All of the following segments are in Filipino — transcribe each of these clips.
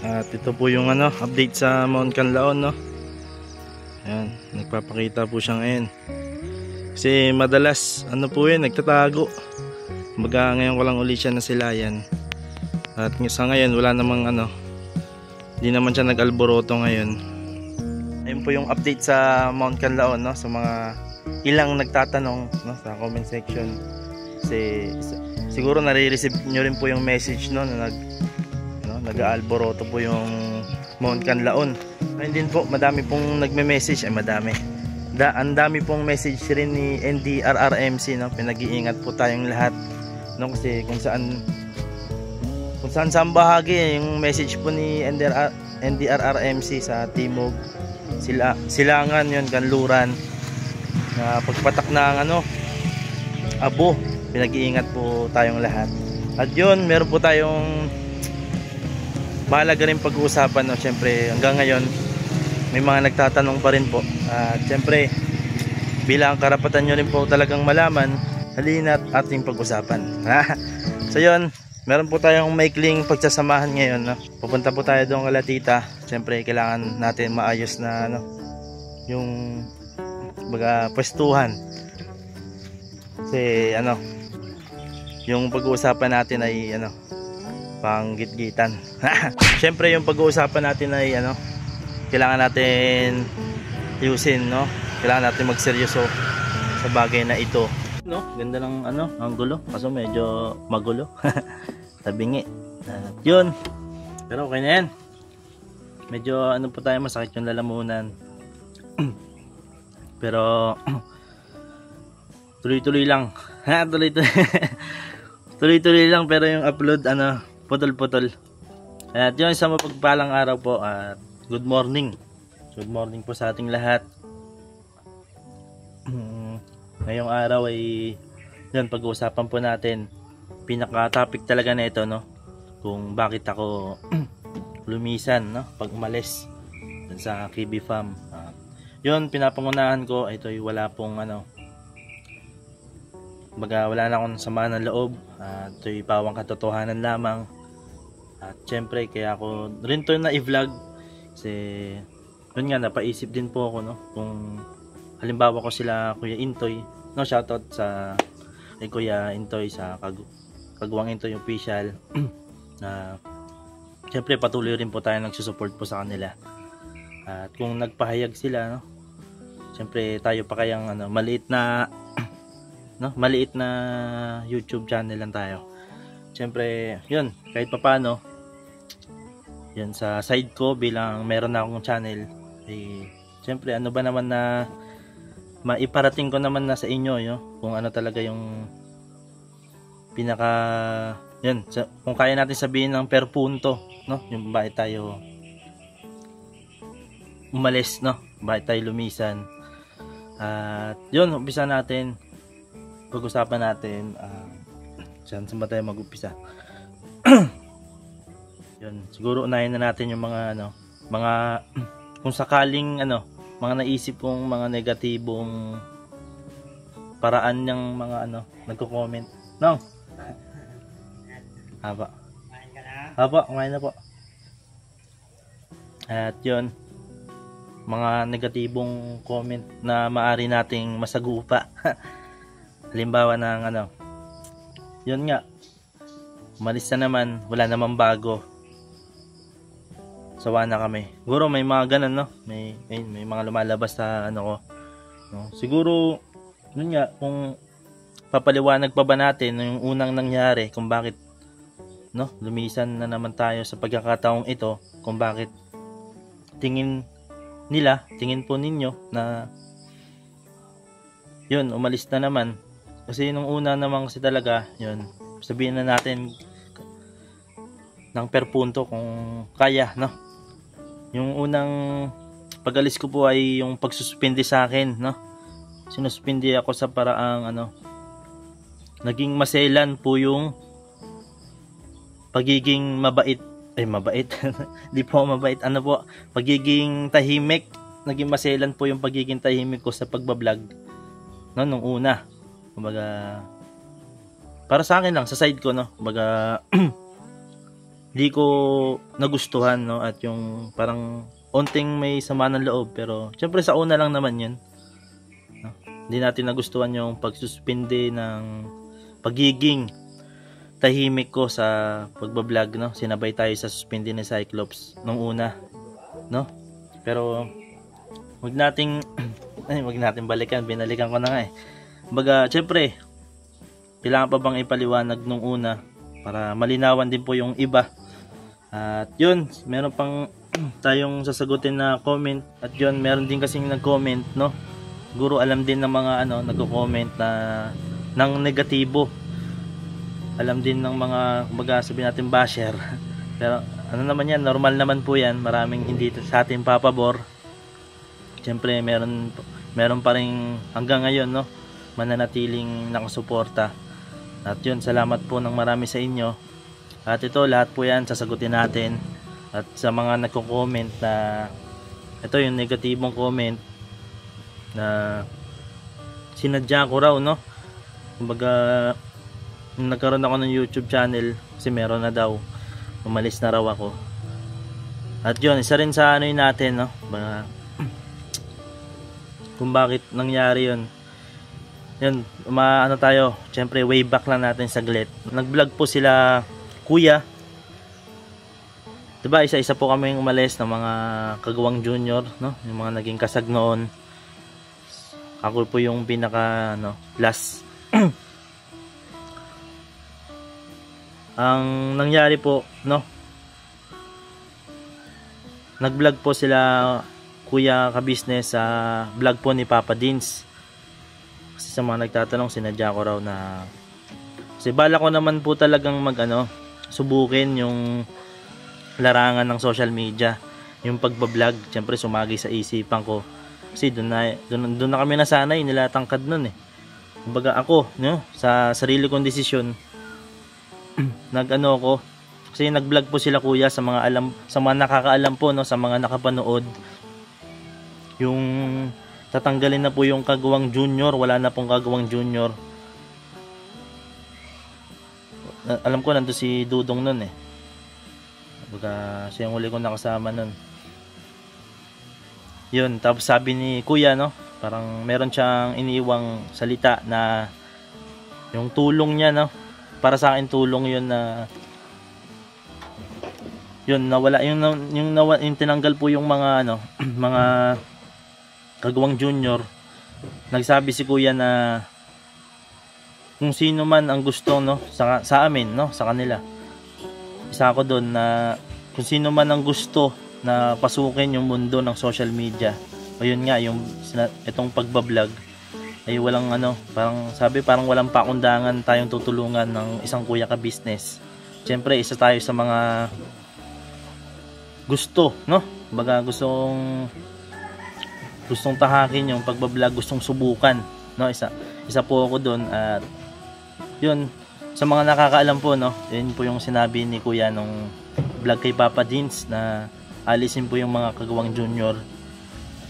At ito po yung update sa Mount Canlaon, no. Ayan, nagpapakita po siya ngayon. Kasi madalas po yun, nagtatago. Kumbaga ngayon ko lang ulit siya nasilayan. At sa ngayon wala namang hindi naman siya nag-alboroto ngayon. Ayun po yung update sa Mount Canlaon, no, sa mga ilang nagtatanong, no, sa comment section. Kasi siguro nare-receive nyo rin po yung message, no, na nag-aalboroto po yung Mount Canlaon. Ayun din po, madami pong nagme-message, ang dami pong message rin ni NDRRMC, no. Pinag-iingat po tayong lahat, no, kasi kung saan bahagi yung message po ni NDRRMC sa Timog, Silangan, yun, Kanluran, na pagpatak ng Abo. Pinag-iingat po tayong lahat. At yun, meron po tayong mahalaga rin pag-uusapan, no? Siyempre hanggang ngayon may mga nagtatanong pa rin po. At siyempre bilang karapatan nyo rin po talagang malaman, halina't ating pag-usapan. So yun, meron po tayong maikling pagsasamahan ngayon, no? Pupunta po tayo doon kala tita. Siyempre kailangan natin maayos na yung pwestuhan. Kasi yung pag-uusapan natin ay panggitgitan. Siyempre yung pag-uusapan natin ay kailangan natin ayusin, no? Kailangan natin magseryoso sa bagay na ito, no? Ganda ng ang gulo, kaso medyo magulo. Tabingi. Yun. Pero okay na yan. Medyo po tayo, masakit yung lalamunan. Pero tuloy-tuloy lang. Tuloy-tuloy lang, pero yung upload putol-putol. At yun, sa mapagpalang araw po at good morning. Good morning po sa ating lahat. Ngayong araw ay yun, pag-uusapan po natin pinaka-topic talaga na ito, no? Kung bakit ako lumisan, no? Pag umalis dun sa KB Farm. Yun, pinapangunahan ko, ito ay wala pong wala na akong samaan ng loob. Ito'y pawang katotohanan lamang. At syempre kaya ako rin to na i-vlog kasi yun nga, napaisip din po ako, no, kung halimbawa ko sila Kuya Intoy, no, shoutout sa kay Kuya Intoy sa Kagwang Intoy official. Na syempre patuloy rin po tayo nagsusupport po sa kanila. At kung nagpahayag sila, no, syempre tayo pa kayang maliit na YouTube channel lang tayo. Siyempre, yun, kahit papaano, yun, sa side ko, bilang meron na akong channel, siyempre, ba naman na maiparating ko naman na sa inyo, yun, kung talaga yung pinaka, yun, kung kaya natin sabihin ng per punto, no, yung bakit tayo umalis, no, bakit tayo lumisan. At yun, umpisa natin. Pag-usapan natin saan ba tayo mag-upisa. Yun, siguro unahin na natin yung mga kung sakaling mga naisip kong mga negatibong paraan ng mga nagko-comment. No. Haba. Kumain na po. At yun, mga negatibong comment na maari nating masagupa. Halimbawa ng yun nga, umalis na naman, wala namang bago, sawa na kami. Siguro may mga ganun, no, may mga lumalabas sa ko, no? Siguro yun nga, kung papaliwanag pa ba natin yung unang nangyari kung bakit, no, lumisan na naman tayo sa pagkakataong ito, kung bakit tingin po ninyo na yun, umalis na naman. Kasi nung una naman kasi talaga, yun, sabihin na natin ng per punto kung kaya, no. Yung unang pag-alis ko po ay yung pagsuspindi sa akin, no. Sinuspindi ako sa paraang naging maselan po yung pagiging mabait. Di po mabait, pagiging tahimik. Naging maselan po yung pagiging tahimik ko sa pagbablog, no, nung una. Kumbaga, para sa akin lang, sa side ko, no, kumbaga di ko nagustuhan, no, at yung parang onting may sama ng loob, pero syempre sa una lang naman yun, no? Hindi natin nagustuhan yung pagsuspindi ng pagiging tahimik ko sa pagbablog, no? Sinabay tayo sa suspindi ni Cyclops nung una, no? Pero wag nating balikan, binalikan ko na nga eh. Kumbaga, syempre, kailangan pa bang ipaliwanag nung una para malinawan din po yung iba. At yun, meron pang tayong sasagutin na comment. At yun, meron din kasing nag-comment, no? Siguro alam din ng mga nagko-comment na ng negatibo. Alam din ng mga, kumbaga sabihin natin, basher. Pero ano naman yan, normal naman po yan. Maraming hindi sa atin papabor. Siyempre meron pa rin hanggang ngayon, no, mananatiling nakasuporta. At yun, salamat po ng marami sa inyo. At ito, lahat po yan sasagutin natin. At sa mga nagko-comment na ito yung negatibong comment na sinadya ko raw, no? Kumbaga nagkaroon ako ng YouTube channel kasi meron na daw, umalis na raw ako. At yun, isa rin sa yun natin, no? Kung bakit nangyari yun. Yun, tayo, syempre way back lang natin saglit. Nag-vlog po sila kuya, diba, isa-isa po kaming umalis ng mga Kagawang Junior, no? Yung mga naging kasag noon. Ako po yung pinaka last. Ang nangyari po, no, nag-vlog po sila kuya ka-business sa vlog po ni Papa Dins. Kasi sa mga nagtatanong, sinadya ko raw na kasi bala ko naman po talagang subukin yung larangan ng social media, yung pagbablog. Siyempre sumagi sa isipan ko kasi doon na kami nasanay, nilatangkad nun eh. Kumbaga ako, no, sa sarili kong desisyon, ko kasi nag-vlog po sila kuya, sa mga nakakaalam po, no, sa mga nakapanood, yung tatanggalin na po yung Kagawang Junior, wala na pong Kagawang Junior. Alam ko nando si Dudong nun eh. Kumbaga siya yung huli ko nakasama nun. Yun, tapos sabi ni kuya, no, parang meron siyang iniiwang salita na yung tulong niya, no, para sa akin tulong yun na yun, nawala yung tinanggal po yung mga mga Kagawang Junior. Nagsabi si kuya na kung sino man ang gusto, no, sa amin, no, sa kanila, isa ako doon, na kung sino man ang gusto na pasukin yung mundo ng social media, o yun nga, itong pagbablog, ay walang parang walang pakundangan tayong tutulungan ng isang kuya ka business. Siyempre isa tayo sa mga gusto, no, baga gustong tahakin yung pagbablog, gustong subukan, no, isa po ako doon. At yun, sa mga nakakaalam po, no, yun po yung sinabi ni kuya nung vlog kay Papa Dins, na alisin po yung mga Kagawang Junior.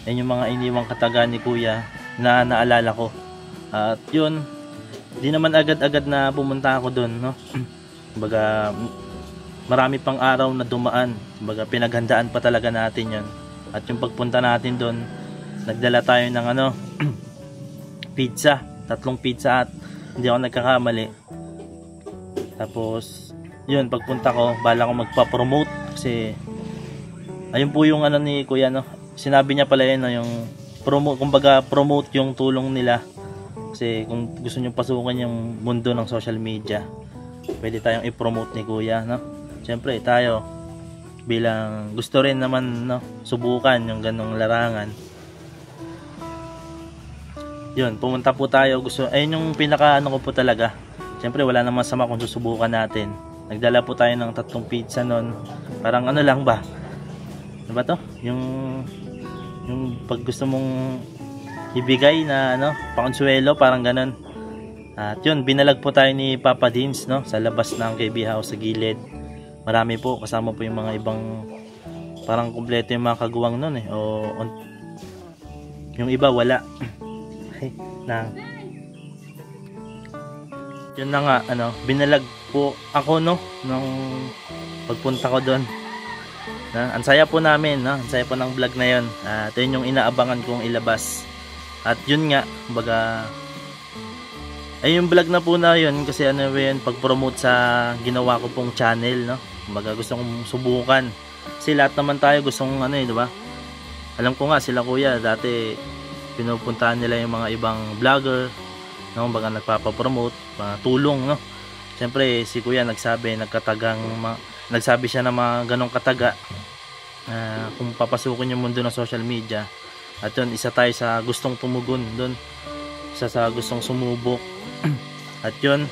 Yan yung mga iniwang kataga ni kuya na naalala ko. At yun, di naman agad-agad na pumunta ako doon, no. Kumbaga marami pang araw na dumaan. Kumbaga pinaghandaan pa talaga natin yun. At yung pagpunta natin doon, nagdala tayo ng pizza, 3 pizza, at hindi ako nagkakamali. Tapos yun, pagpunta ko, bala ko magpa-promote kasi ayun po yung ni kuya, no, sinabi niya pala yun, no, yung promote, kumbaga promote yung tulong nila. Kasi kung gusto niyo pasukan yung mundo ng social media, pwede tayong i-promote ni kuya, no. Siyempre tayo bilang gusto rin naman, no, subukan yung ganong larangan. Yun, pumunta po tayo, ayun yung pinaka ko po talaga. Siyempre wala namang sama kung susubukan natin. Nagdala po tayo ng 3 pizza nun. Parang lang ba? Ano ba to? Yung pag gusto mong ibigay na pakonsuelo, parang ganun. At yun, binalag po tayo ni Papa Dins, no, sa labas ng KB House sa gilid. Marami po, kasama po yung mga ibang, parang kumpleto yung mga kagawang nun eh. Yung iba wala. Yun na nga, binalag po ako, no, ng pagpunta ko doon. Ang saya po namin, no? Ang saya po ng vlog na yun. At yun yung inaabangan kong ilabas. At yun nga, kumbaga, ay yung vlog na po na yun, kasi ano yun, pag-promote sa ginawa ko pong channel, no? Kumbaga gusto kong subukan. Kasi lahat naman tayo gustong ano di ba? Alam ko nga sila kuya, dati pinupuntahan nila yung mga ibang vlogger, no? Kumbaga nagpapa-promote, tulong, no? Siyempre si kuya nagsabi siya ng mga ganong kataga kung papasukin yung mundo ng social media. At yun, isa tayo sa gustong tumugon doon, isa sa gustong sumubok. At yun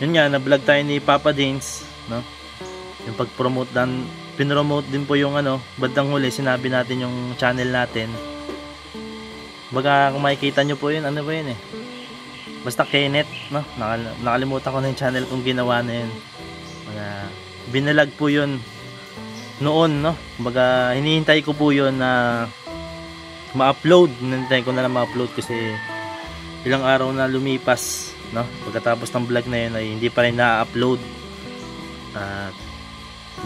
nga, na-vlog tayo ni Papa Dins, no? Yung pag-promote dan, pinromote din po yung bandang huli, sinabi natin yung channel natin. Baga kung makikita nyo po yun, yun basta Kenneth, no? Nakalimutan ko na yung channel kung ginawa na yun. Binalag po yun noon, no? Baga hinihintay ko po yun na ma-upload. Hinihintay ko na lang ma-upload kasi ilang araw na lumipas, no? Pagkatapos ng vlog na yun ay hindi pa rin na-upload. At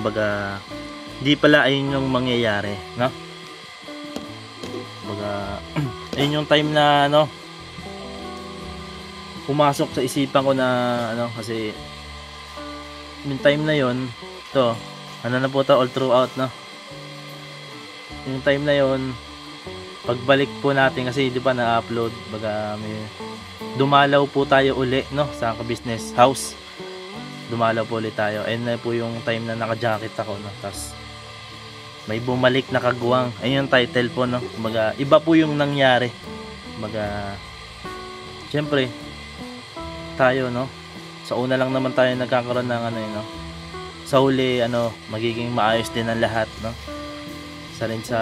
baga hindi pala ayun yung mangyayari, no? Baga ayun yung time na pumasok sa isipan ko na kasi yung time na yon to na po to all throughout, no? Yung time na yon pagbalik po natin kasi di ba na-upload, baga may dumalaw po tayo uli, no? Sa business house dumalaw po ulit tayo, and na po yung time na naka-jacket ako, no? Tapos may bumalik na kagwang, ayun yung title po, no? Baga iba po yung nangyari, baga syempre tayo, no? Sa una lang naman tayo nagkakaroon ng no? Sa huli magiging maayos din ang lahat, no? Sa rin sa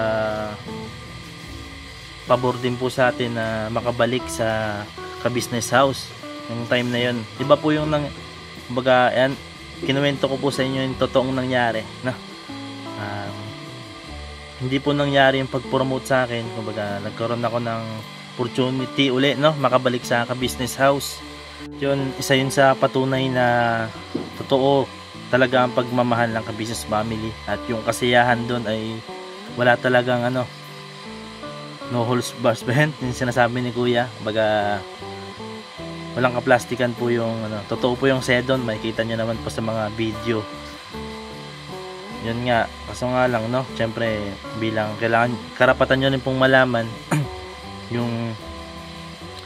pabor din po sa atin na makabalik sa ka-business house yung time na yun. Iba po yung baga yan, kinuwento ko po sa inyo yung totoong nangyari, no? Hindi po nangyari yung pag-promote sa akin, kumbaga nagkaroon ako ng opportunity uli, no? Makabalik sa ka-business house. Yun, isa yun sa patunay na totoo talaga ang pagmamahal ng ka-business family, at yung kasiyahan doon ay wala talagang no holds bars behind, yung sinasabi ni kuya. Baga walang kaplastikan po yung totoo po yung sedon, makikita nyo naman po sa mga video. Yun nga, kaso nga lang, no, syempre bilang kailangan, karapatan nyo rin pong malaman yung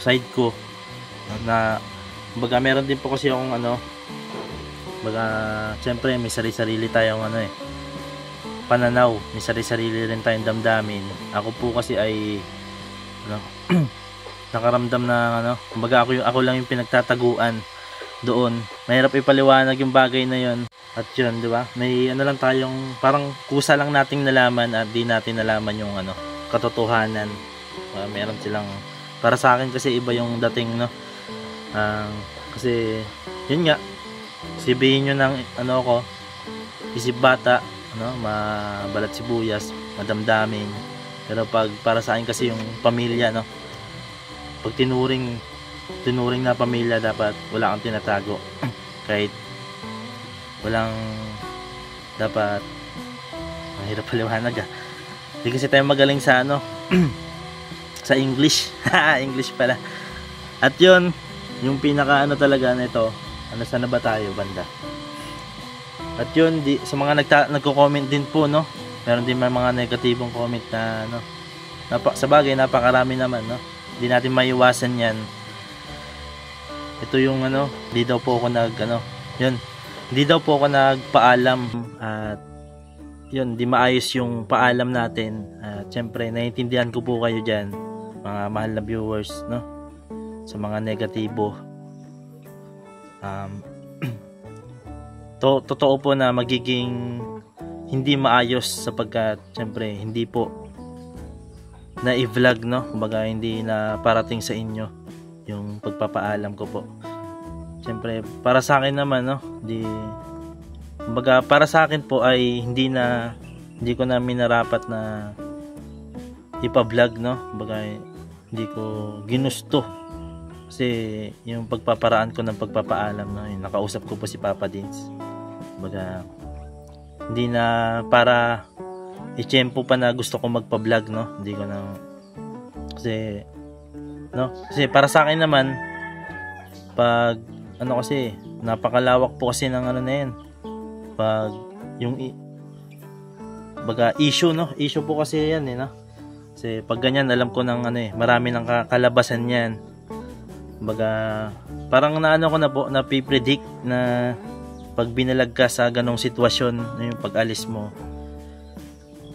side ko na baga meron din po kasi akong baga syempre may sarili-sarili tayong pananaw, may sarili-sarili rin tayong damdamin. Ako po kasi ay nakaramdam na baga ako lang yung pinagtataguan doon. Mahirap ipaliwanag yung bagay na yon. At yun, di ba? May lang tayong parang kusa lang nating nalaman at di natin nalaman yung katotohanan. Meron silang, para sa akin kasi iba yung dating, no? Kasi yun nga, sabihin nyo ng ko, isip bata, mabalat sibuyas, madamdamin. Pero pag para sa akin kasi yung pamilya, no, pag tinuring na pamilya, dapat wala kang tinatago. Kahit walang dapat, mahirap paliwanag hindi kasi tayo magaling sa sa English. English pala. At yun, yung pinaka talaga nito, saan na ba tayo banda? At yun, sa mga nagko-comment din po, no? Meron din mga negatibong comment na sa bagay napakarami naman, no? Hindi natin maiwasan yan. Ito yung hindi daw po ako hindi daw po ako nagpaalam, at yun, di maayos yung paalam natin. At syempre naiintindihan ko po kayo dyan, mga mahal na viewers, no? Sa mga negatibo. Totoo po na magiging hindi maayos, sapagkat syempre hindi po na i-vlog, no? Kumbaga hindi na parating sa inyo yung pagpapaalam ko po. Syempre para sa akin naman, no, kumbaga para sa akin po ay hindi ko na minarapat na ipa-vlog, no? Kumbaga hindi ko ginusto. Kasi yung pagpaparaan ko ng pagpapaalam, no, yung nakausap ko po si Papa Dins. Baga hindi na para i-tiyempo pa na gusto ko magpa-vlog, no? Hindi ko na, kasi para sa akin naman, pag kasi napakalawak po kasi ng na yan, pag yung baga issue, issue po kasi yan no? Kasi pag ganyan, alam ko ng marami ng kalabasan yan. Baga parang ko na po, napipredict na pag binalag ka sa ganong sitwasyon, yung pag-alis mo,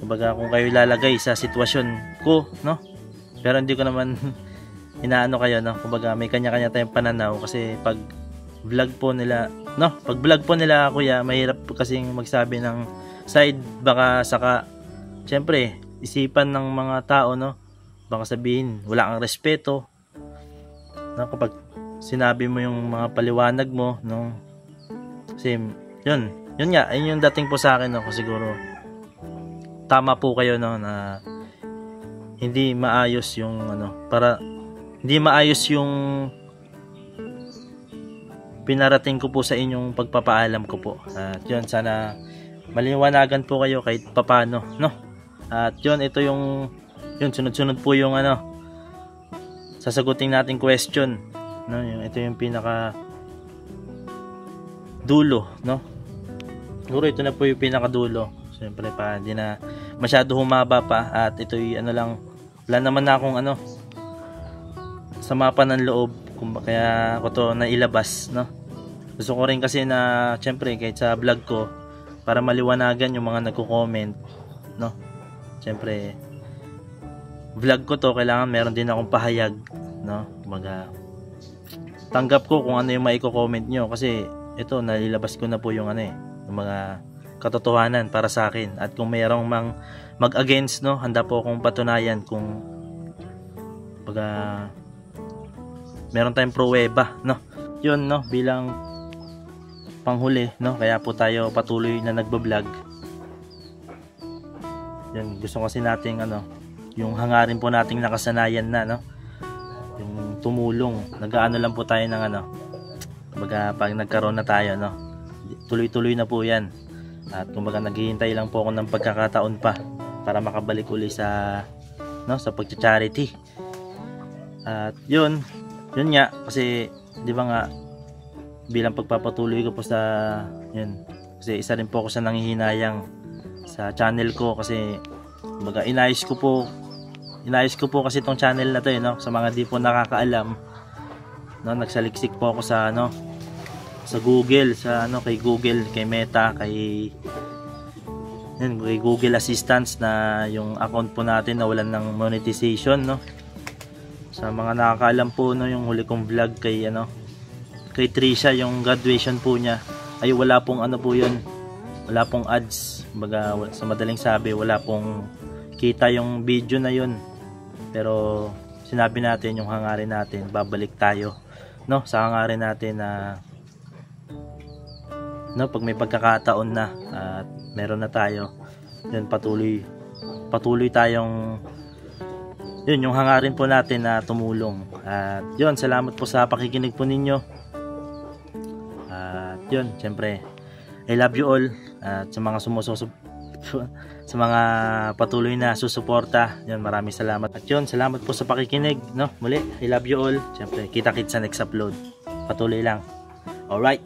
baga kung kayo ilalagay sa sitwasyon ko, pero hindi ko naman inaano kayo, kumbaga may kanya-kanya tayong pananaw. Kasi pag vlog po nila, pag vlog po nila kuya, mahirap po kasing magsabi ng side, baka saka syempre isipan ng mga tao, baka sabihin wala kang respeto, kapag sinabi mo yung mga paliwanag mo, kasi yun nga, ayun yung dating po sa akin, kung siguro tama po kayo, na hindi maayos yung para hindi maayos yung pinarating ko po sa inyong pagpapaalam ko po. At yun, sana maliwanagan po kayo kahit papano, At yun, ito yung sunod-sunod po yung sasagutin nating question, ito yung pinaka dulo, Siguro ito na po yung pinaka dulo. Siyempre pa, hindi na masyado humaba pa, at ito'y lang, wala naman na akong sama pa ng loob, kaya ko to nailabas, Gusto ko rin kasi na syempre kahit sa vlog ko, para maliwanagan yung mga nagko-comment, Syempre vlog ko to, kailangan meron din akong pahayag, tanggap ko kung ano yung maiko-comment nyo, kasi ito nalilabas ko na po yung yung mga katotohanan para sa akin. At kung mayroong mag-against, handa po akong patunayan kung meron tayong pruweba, yun, bilang panghuli, kaya po tayo patuloy na nagbablog. Yun, gusto kasi nating yung hangarin po nating nakasanayan na, yung tumulong, nag-aano lang po tayo ng pag nagkaroon na tayo, tuloy-tuloy na po yan. At kumbaga naghihintay lang po ako ng pagkakataon pa para makabalik uli sa pag-charity. At yun nga, kasi di ba nga, bilang pagpapatuloy ko po sa yun, kasi isa rin po ako sa nanghihinayang sa channel ko, kasi kumbaga inayos ko po kasi itong channel na to, sa mga di po nakakaalam, nagsaliksik po ako sa sa Google, kay Google, kay Meta, kay Google Assistance, na yung account po natin nawalan ng monetization, Sa mga nakakaalam po, yung huli kong vlog kay kay Trisha, yung graduation po niya, ay wala pong po yun, wala pong ads, baga sa madaling sabi, wala pong kita yung video na yun. Pero sinabi natin yung hangarin natin, babalik tayo, sa hangarin natin na pag may pagkakataon na at meron na tayo, yun, patuloy tayong yun, yung hangarin po natin na tumulong. At yun, salamat po sa pakikinig po ninyo. At yun, syempre I love you all. At sa mga sa mga patuloy na susuporta, yun, maraming salamat. At yun, salamat po sa pakikinig, muli, I love you all. Syempre, kita-kits sa next upload. Patuloy lang. Alright.